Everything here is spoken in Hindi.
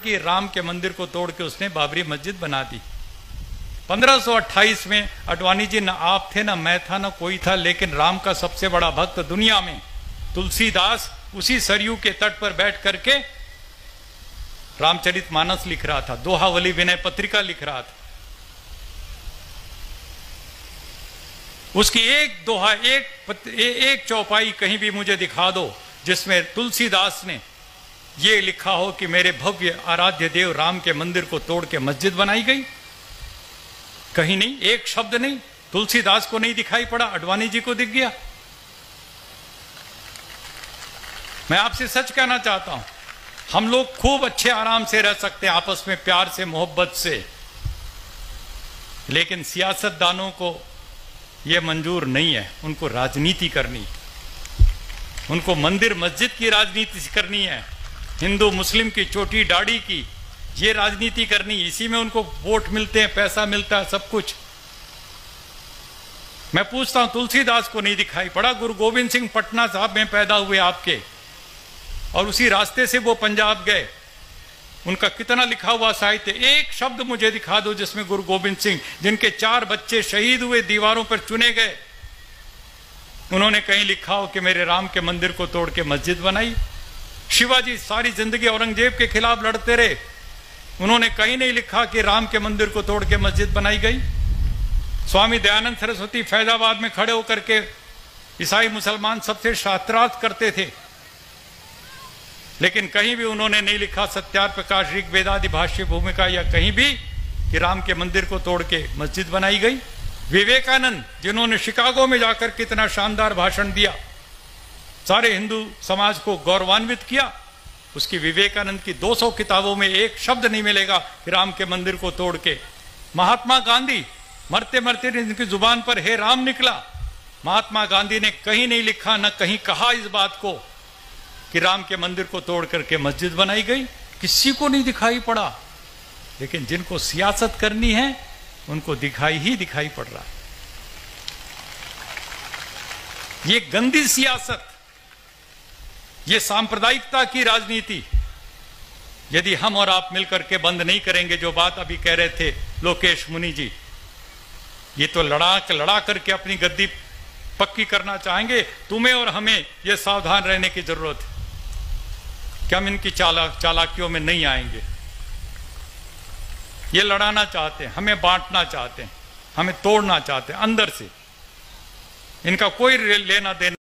कि राम के मंदिर को तोड़ के उसने बाबरी मस्जिद बना दी। 1528 में अडवाणी जी, न आप थे, न मैं था, न कोई था, लेकिन राम का सबसे बड़ा भक्त दुनिया में तुलसीदास उसी सरयू के तट पर बैठ करके रामचरितमानस लिख रहा था, दोहावली विनय पत्रिका लिख रहा था। उसकी एक दोहा, एक चौपाई कहीं भी मुझे दिखा दो जिसमें तुलसीदास ने यह लिखा हो कि मेरे भव्य आराध्य देव राम के मंदिर को तोड़ के मस्जिद बनाई गई। कहीं नहीं, एक शब्द नहीं। तुलसीदास को नहीं दिखाई पड़ा, अडवाणी जी को दिख गया। मैं आपसे सच कहना चाहता हूं, हम लोग खूब अच्छे आराम से रह सकते हैं आपस में, प्यार से, मोहब्बत से, लेकिन सियासतदानों को यह मंजूर नहीं है। उनको राजनीति करनी, उनको मंदिर मस्जिद की राजनीति करनी है, हिंदू मुस्लिम की चोटी दाढ़ी की ये राजनीति करनी। इसी में उनको वोट मिलते हैं, पैसा मिलता है, सब कुछ। मैं पूछता हूं, तुलसीदास को नहीं दिखाई पड़ा? गुरु गोविंद सिंह पटना साहब में पैदा हुए आपके, और उसी रास्ते से वो पंजाब गए। उनका कितना लिखा हुआ साहित्य, एक शब्द मुझे दिखा दो जिसमें गुरु गोविंद सिंह, जिनके 4 बच्चे शहीद हुए, दीवारों पर चुने गए, उन्होंने कहीं लिखा हो कि मेरे राम के मंदिर को तोड़ के मस्जिद बनाई? शिवाजी सारी जिंदगी औरंगजेब के खिलाफ लड़ते रहे, उन्होंने कहीं नहीं लिखा कि राम के मंदिर को तोड़ के मस्जिद बनाई गई। स्वामी दयानंद सरस्वती फैजाबाद में खड़े होकर के ईसाई मुसलमान सबसे शास्त्रार्थ करते थे, लेकिन कहीं भी उन्होंने नहीं लिखा सत्यार्थ प्रकाश ऋग्वेदादि भाष्य भूमिका या कहीं भी कि राम के मंदिर को तोड़ के मस्जिद बनाई गई। विवेकानंद, जिन्होंने शिकागो में जाकर कितना शानदार भाषण दिया, सारे हिंदू समाज को गौरवान्वित किया, उसकी विवेकानंद की 200 किताबों में एक शब्द नहीं मिलेगा कि राम के मंदिर को तोड़ के। महात्मा गांधी, मरते मरते इनकी जुबान पर हे राम निकला, महात्मा गांधी ने कहीं नहीं लिखा, न कहीं कहा इस बात को कि राम के मंदिर को तोड़ करके मस्जिद बनाई गई। किसी को नहीं दिखाई पड़ा, लेकिन जिनको सियासत करनी है उनको दिखाई ही दिखाई पड़ रहा है। ये गंदी सियासत, ये सांप्रदायिकता की राजनीति यदि हम और आप मिलकर के बंद नहीं करेंगे, जो बात अभी कह रहे थे लोकेश मुनि जी, ये तो लड़ा करके अपनी गद्दी पक्की करना चाहेंगे। तुम्हें और हमें ये सावधान रहने की जरूरत है कि हम इनकी चालाकियों में नहीं आएंगे। ये लड़ाना चाहते हैं, हमें बांटना चाहते हैं, हमें तोड़ना चाहते हैं अंदर से। इनका कोई लेना देना